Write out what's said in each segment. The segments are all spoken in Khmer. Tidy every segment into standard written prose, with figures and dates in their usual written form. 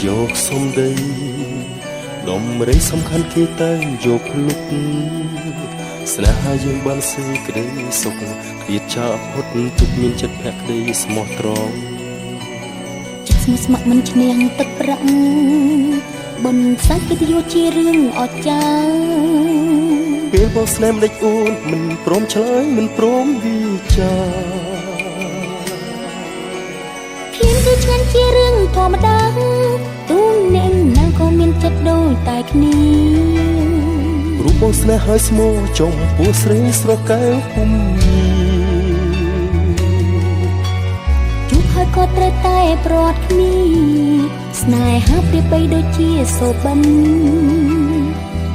យកសំដីដំរីសំខាន់គេតែងយកភ្លុកស្នេហាយើងបានសេចក្តីសុខឃ្លាតចាកផុតទុកមានចិត្តភក្តីស្មោះត្រង់ចិត្តស្មោះស្ម័គ្រមិនឈ្នះទឹកប្រាក់បុណ្យសាច់កិត្តិយសជារឿងអស្ចារ្យពេលបងស្នេហ៍ម្ដេចអូនមិនព្រមឆ្លើយមិនព្រមវិចារឃ្លានគឺឆ្ងាញ់ជារឿងធម្មតាទូអ្នកណាក៏មានចិត្តដូចតែគ្នារូបបងស្នេហ៍ហើយស្មោះចំពោះស្រីស្រកែវពុំជួបហើយក៏ត្រូវតែប្រត់គ្នាស្នេហាប្រៀបបីដូចជាសូបិន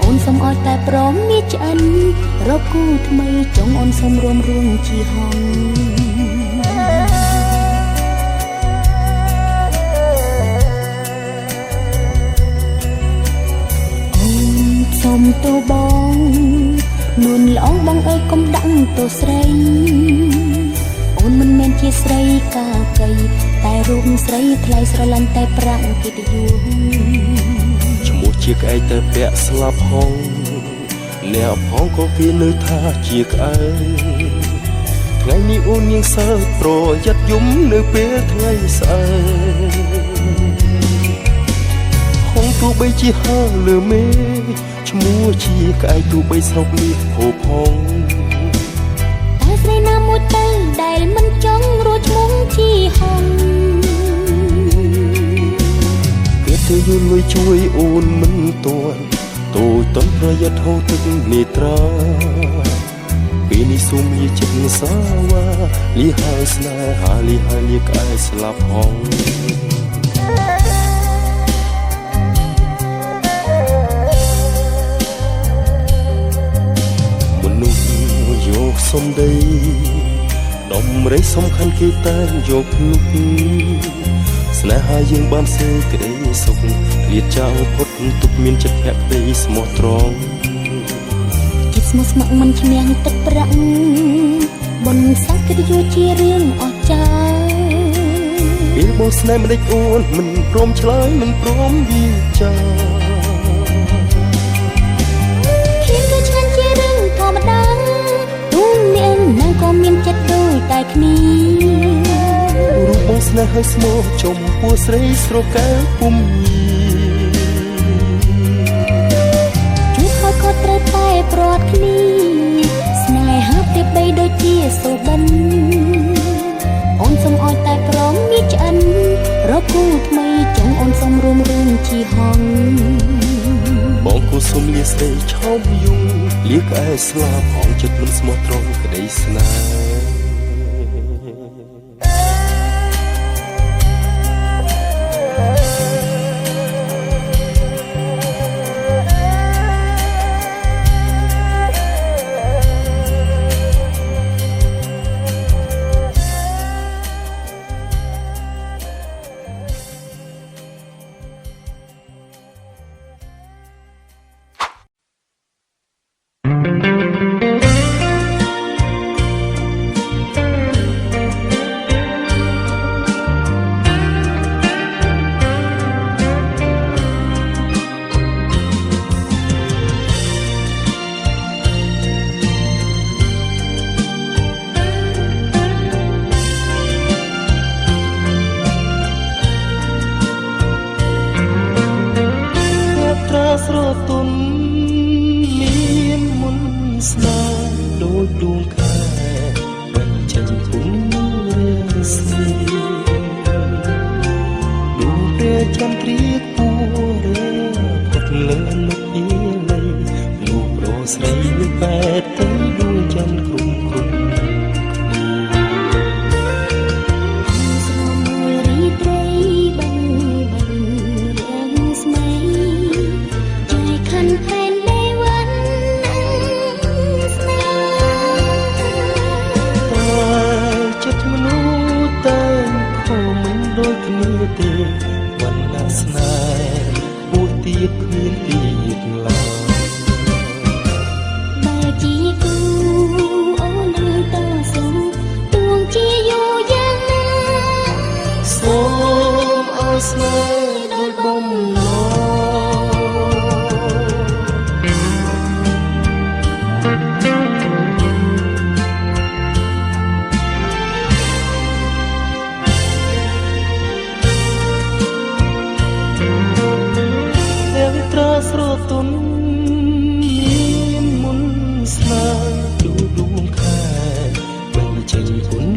អូនសូមឲ្យតែព្រមងាកឆ្អិនរកគូថ្មីចង់អូនសូមរួមរួមជាហងសូមទោបងនួនល្អបងអើយកុំដាក់ទោស្រីអូនមិនមែនជាស្រីកាកៃតែរូបស្រីថ្លៃស្រឡាញ់តែប្រាក់កិត្តិយសឈ្មោះជាក្អែកតែពាក់ស្លាប់ហងអ្នកផងក៏គេនៅថាជាក្អែកថ្ងៃនេះអូននាងសើប្រយ័ត្នយំនៅពេលថ្ងៃស្អែកហងទោះបីជាហើលើមេឈ្មោះជាក្អែកទោះបីស្រុកនេះហូបហងតែស្រីណាមួយទៅដែលមិនចង់រស់ឈ្មោះជាហងគេទៅយល់លុយជួយអូនមិនទាន់តូចតន់ប្រយ័ត្នហូរទឹកនេត្រាពេលនេះសុំលាចិត្តសាវ៉ាលីហើយស្នេហាលីហើយលីក្អែកស្លាប់ហងសំដីដំរីសំខាន់គេតែងយកភ្លុកស្នេហាយើងបានសេចក្តីសុខឃ្លាតចាកផុតទុកមានចិត្តភក្តីស្មោះត្រង់ចិត្តស្មោះស្ម័គ្រមិនឈ្នះទឹកប្រាក់បុណ្យសាច់កិត្តិយសជារឿងអស្ចារ្យពេលបងស្នេហ៍ម្ដេចអូនមិនព្រមឆ្លើយមិនព្រមវិចារឃ្លានគឺឆ្ងាញ់ជារឿងធម្មតាអ្នកណាក៏មានចិត្តដូចតែគ្នារូបបងស្នេហ៍ហើយស្មោះចំពោះស្រីស្រកែវពុំជួបហើយក៏ត្រូវតែប្រត់គ្នាស្នេហាប្រៀបបីដូចជាសូបិនអូនសូមឲ្យតែព្រមងាកឆ្អិនរកគូថ្មីចង់អូនសូមរួមរឿងជាហងបងគូសុំលាស្រីឆោមយងលាក្អែស្លាប់ហងចិត្តមិនស្មោះត្រង់ក្តីស្នេហ៍ស្នេហ៍ដោយប បំណងស្រទន់មានមុនស្នេហ៍ទូដួងខែបញ្ចេញគុណ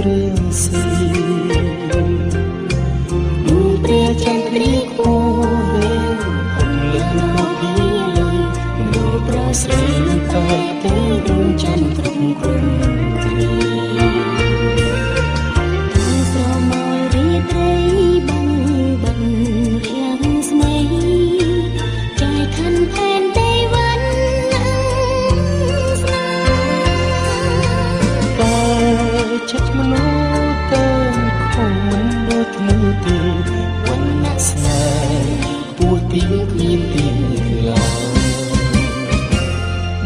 រាស៊ីដួងព្រះចន្ទ្រាគូរៀងហំលឹកមកពីលឹងមើលប្រស្រីតែទេដួងចន្ទត្រង់គ្រំគ្រីស្រមោលរីត្រីបងបងរៀងស្មីขันแผ่นไต้หวันស្នេហ៍តែចិត្តមនុស្សតែคงមិនដូចគ្នាទេវណ្ណៈស្នេហ៍ពួរទីគ្មានទីឡើយ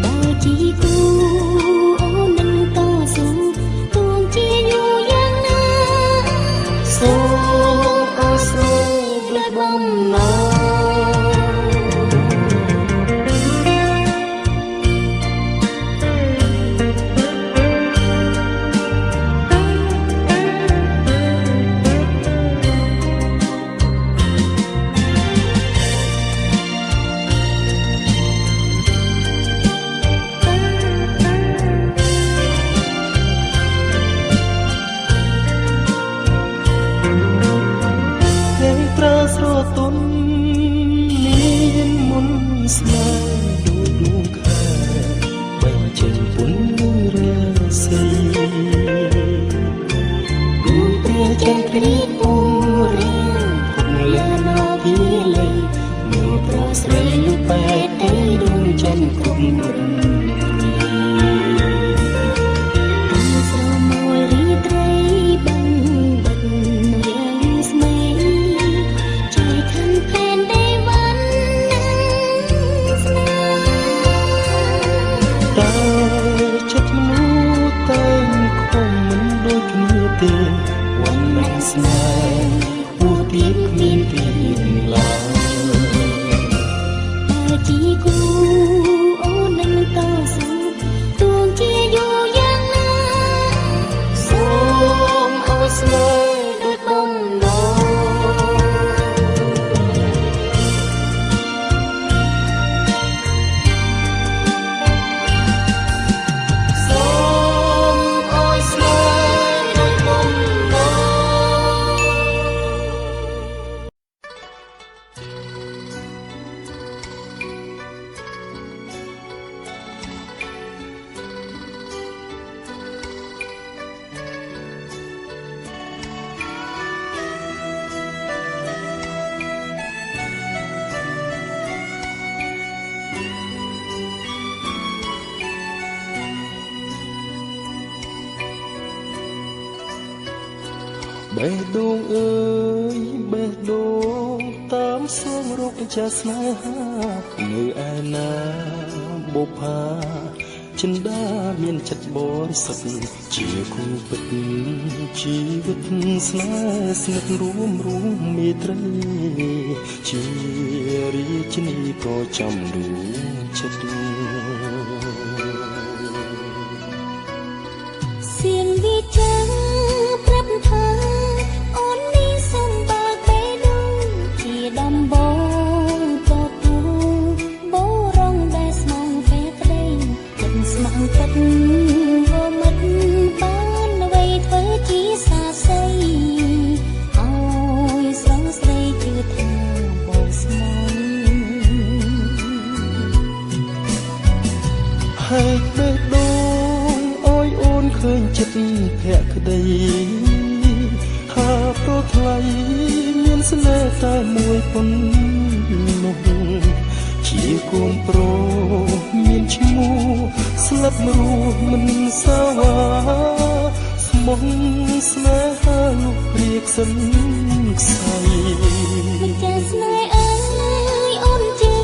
បើជីគូអូននឹងតស៊ូទួងជាយូរយ៉ាងណាសូមអោស្នេហ៍ដូចបំណងស្រទន់មានមុនស្នេហ៍ដូចដួងខែបញ្ចេញពុនរាស៊ីដួងព្រះចន្ទ្រាពងរៀងភពលានៅពីលៃមើលប្រស្រីបែកទេដួងចន្ទគុំរំស្រមោលរីត្រីបងបិទរៀងស្មីแผ่นไต้หวันស្នេហ៍តែចិត្តមនុស្សតែคงមិនដូចគ្នាទេវណ្ណៈស្នេហ៍ពួរទីគ្មានទីឡើយតែជីគូអូននឹងតស៊ូទួងជាយូរយ៉ាងណាសូមអោស្នេហ៍ដូចបំណងបេះដូងអើយបេះដូងតាមសួងរកចាស្នេហានៅឯណាបុប្ផាចិន្តាមានចិត្តបរិសុទ្ធជាគូពិតជីវិតស្នេហ៍ស្និទ្ធរួមមេត្រីជារាជិនីក៏ចាំដួងចិត្តសៀងវិចារប្រាប់ថាអូននេះសំបើកបេះដូងជាដំបងក៏ទូបរងដែលស្មងពេលក្តីចិត្តស្មងទឹកក៏មិនបានអ្វីធ្វើជាសាស័យអើយស្រងស្រីជឿថាបោកស្មងហើយបេះដូងអើយអូនឃើញចិត្តភក្តីថាប្រថ្លៃមានស្នេហ៍តែមួយប៉ុណ្ណោះជាកូនប្រុសមានឈ្មោះស្លាប់រស់មិនសាវាស្មោះស្នេហាលុះព្រាកសិនខ្សែមិនចាស្នេហ៍អើយអូនជឿ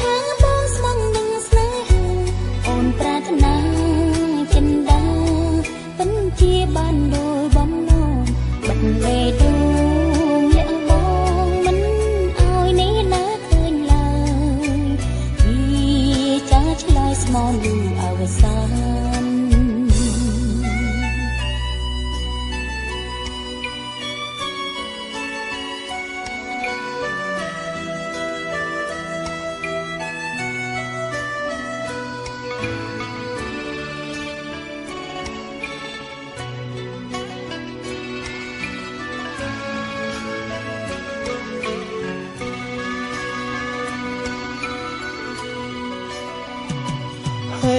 ថាបងស្មងនឹងស្នេហាអូនប្រាថ្នាចិន្តាពិនជាបានដោយបំណងបិទបេះដូងលាក់បងមិន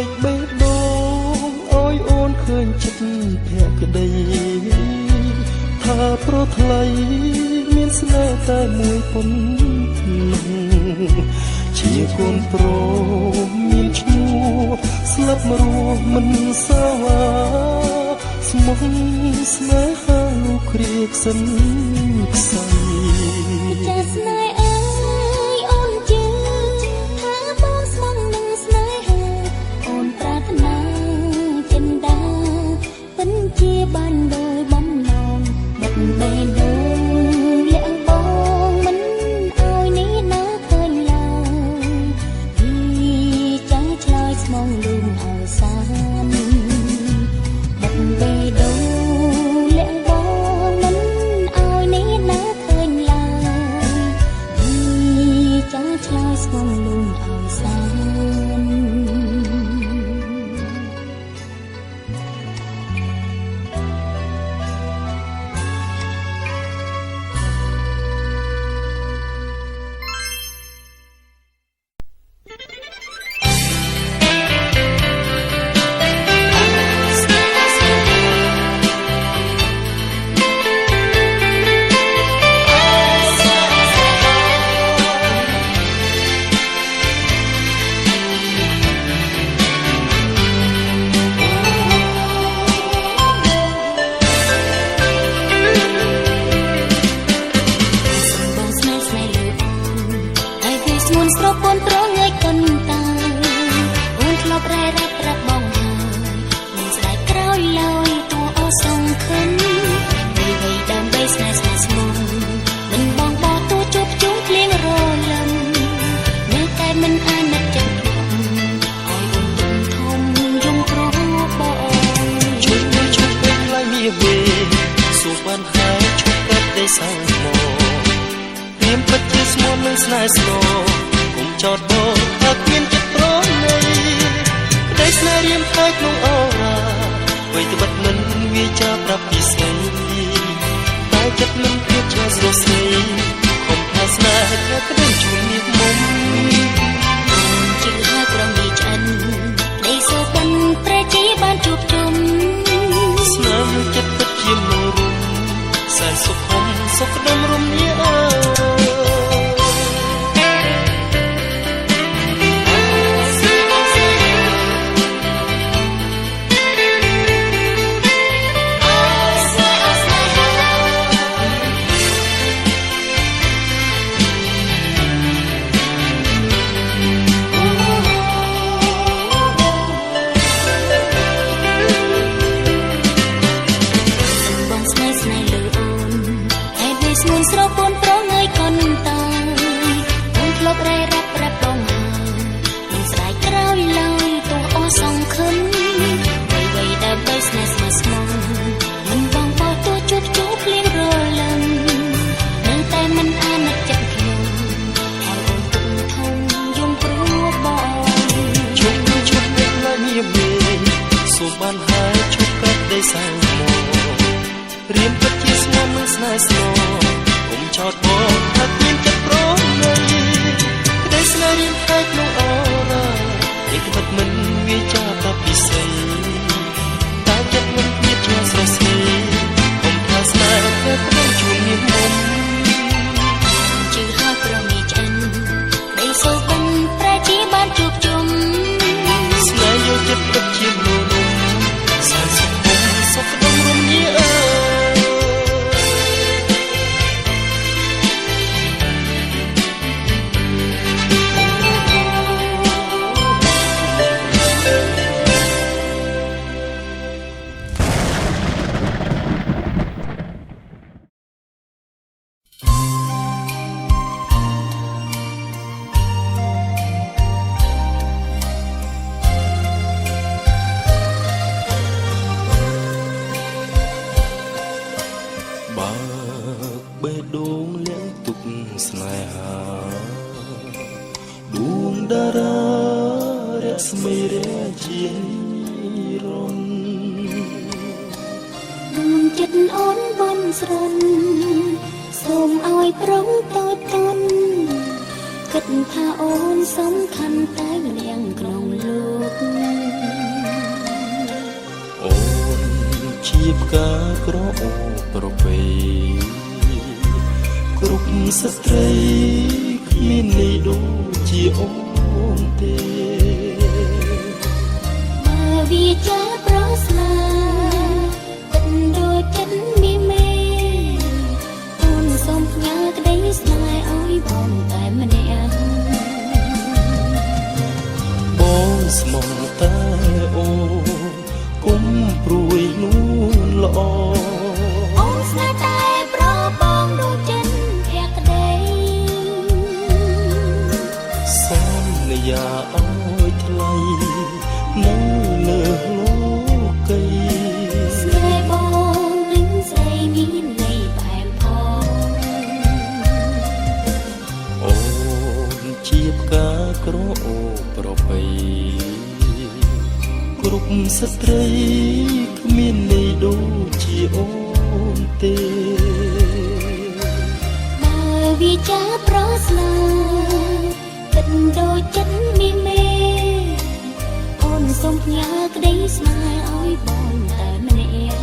កបេះដូងអើយអូនឃើញចិត្តភក្តីថាប្រថ្លៃមានស្នេហ៍តែមួយប៉ុណ្ណឹងជាកូនប្រុសមានឈ្មោះស្លាប់រស់មិនសាវាស្មោះស្នេហាលោកគ្រាខ្សិនខ្សៃចាស្នេហ៍អើយអូនជឿថាបងស្មងនឹងស្នេហាអូនប្រាថ្នាចិនដាពិនជាបានដោយបំណងបិទបេះដូងលាក់បងមិនឲ្យនេះណាឃើញឡើយពីចាស់ឆ្លើយស្មងលំអវសានបិទបេះដូងលាក់បងមិនឲ្យនេះណាឃើញឡើយពីចាស់ឆ្លើយស្មងលំអវសានចិត្តអូនបន់ស្រន់សូមឲ្យប្រុងតូចតន់គិតថាអូនសំខាន់តែម្នាក់ក្នុងលោក ការក្រអូបប្រពៃគ្រប់ស្ត្រីគ្មានន័យដូចជាអូនទេបើវាចាប្រស្លាទឹកដូចចិត្តមានមេអូនសូមផ្ញើក្តីស្នេហ៍ឲ្យបងតែម្នាក់បងស្មងតែអូនគុំព្រួយនួនល្អអូនស្នេហ៍តែប្របងដូចចិត្តភក្តីសន្យាឲ្យថ្លៃនៅលើលោកីស្នេហ៍បងនឹងស្រីមានន័យផ្អែមផងអូនជាផ្កាក្រអូបប្រពៃគ្រប់ស្ត្រីគ្មានន័យដូចជាអូនទេបើវាចាប្រស្លាទឹកដូចចិត្តមានមេអូនសូមផ្ញើក្តីស្នេហ៍ឲ្យបងតែម្នាក់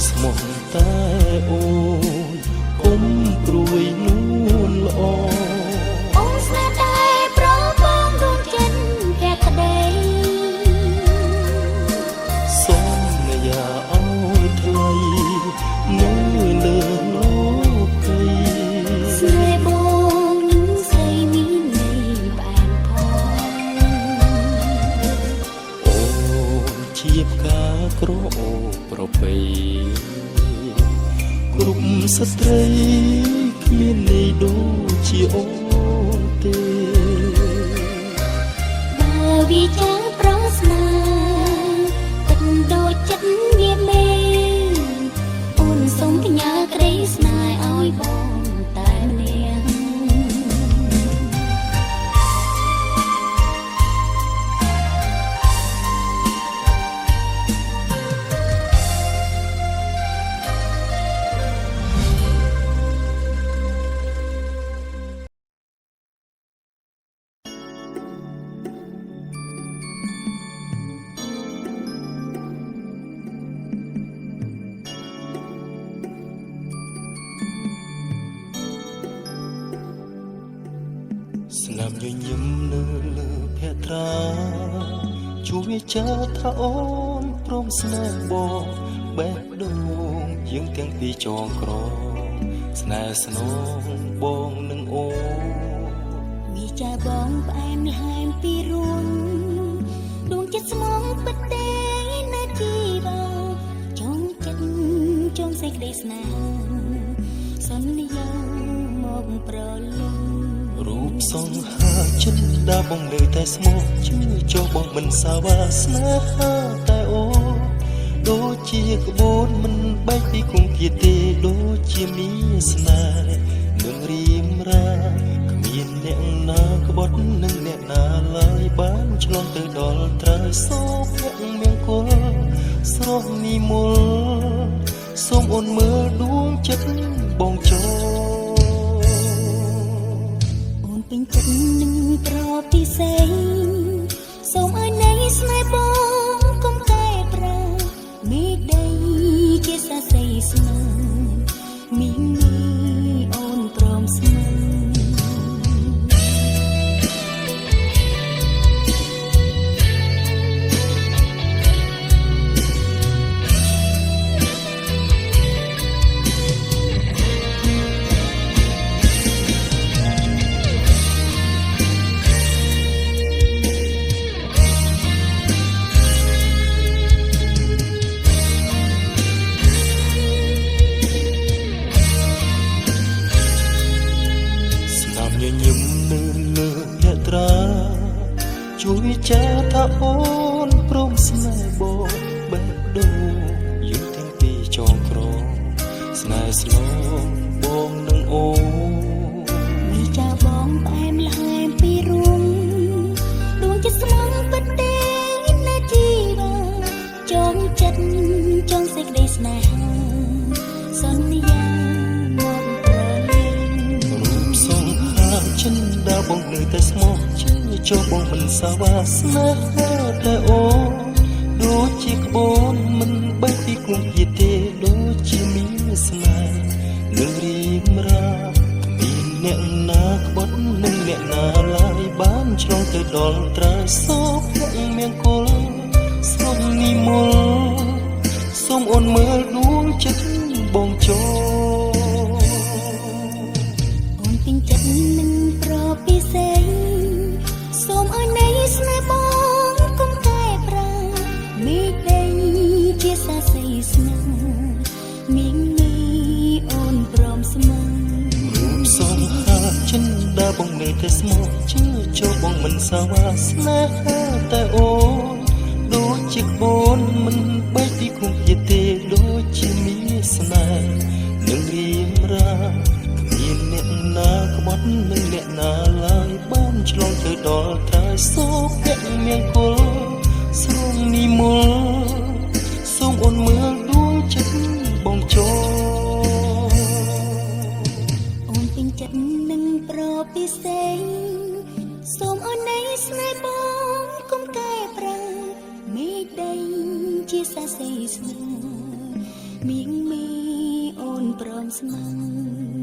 ស្មោះតែអូនគុំព្រួយនួនល្អអូនស្នេហ៍តែប្របងដូចចិត្តភក្តីសន្យាឲ្យថ្លៃនៅលើលោកីស្នេហ៍បងនឹងស្រីមានន័យផ្អែមផងអូនជាផ្កាក្រអូបប្រពៃគ្រប់ស្ត្រីគ្មានន័យដូចជាអូនទេបើវាចាប្រស្នាទឹកដូចចិត្តមានមេអូនសូមផ្ញើក្តីស្នេហ៍ឲ្យបងតែម្នាក់ស្នាមញញឹមនៅលើភក្ត្រាជួយចាថាអូនព្រមស្នេហ៍បងបេះដូងយើងទាំងពីរចងក្រងស្នេហ៍ស្នងបងនឹងអូនវាចាបងផ្អែមល្ហែមពីរួនដួងចិត្តស្មងពិតទេណាជីវាចងចិត្តចងសេចក្តីស្នេហ៍សន្យាមកប្រលឹងរូបសង្ហាចិត្តដាបងនៅតែស្មោះជឿចុះបងមិនសាវាស្នេហាតែអូនដូចជាក្បួនមិនបែកពីគុំគាទេដូចជាមានស្នេហ៍នឹងរៀមរាគ្មានអ្នកណាក្បត់នឹងអ្នកណាឡើយបានឆ្លងទៅដល់ត្រើយសូភៈមង្គលស្រស់និមលសូមអូនមើលដួងចិត្តបងចូលពេញចិត្តនឹងប្រពិសេសសូមឲ្យនៃស្នេហ៍បងកុំកែប្រែមេដីជាសាស្រីស្នេហ៍មីមីអូនព្រមស្នេហ៍ជួយចាថាអូនព្រមស្នេហ៍បងបេះដូងយើងទាំងពីរចងក្រង ស្នងបងនឹងអូមីចាបងផ្អែមល្ហែមពីរួងដួងចិត្តស្មងពិតទេណាជីវាចងចិត្តចងសេចក្តីស្នេហាសន្យាមកប្រលែងរូបសងហាចិនដើរបងនៅតែស្មោះជឿចូលបងមិនសាវាស្នេហាតែអូដូចជាក្បូនមិនបែកពីគុំយីទេដូចជាមានស្នេហ៍នឹងរៀបរាប់ពីអ្នកណាក្បត់នឹងអ្នកណាឡើយបានឆ្លងទៅដល់ត្រើយសោកអ្នកមង្គលសូមនិមន្តសូមអូនមើលដួងចិត្តបងចូលអូនពេញចិត្តនឹងប្រពិសេសសូមឲ្យនៃស្នេហ៍បងកុំកែប្រែមេឃដីជាសាស័យស្នេហ៍មីងមីអូនព្រមស្មឹងរូបសងហាចិនដើរបងនៅតែស្មោះជឿចូលបងមិនសាវាស្នេហាតែអូនដូចជាក្បូនមិនបែកពីគុំយីទេដូចជាមានស្នេហ៍នឹងរៀបរាប់មានអ្នកណាក្បត់នឹងអ្នកណាឡើយបានឆ្លងទៅដល់ត្រើយសោកអ្នកមង្គលសូមនិមន្តសូមអូនមើលដួងចិត្តបងចូលអូនពេញចិត្តនឹងប្រពិសេសសូមឲ្យនៃស្នេហ៍បងកុំកែប្រែមេឃដីជាសាស័យស្នេហ៍មីងមីអូនព្រមស្មឹង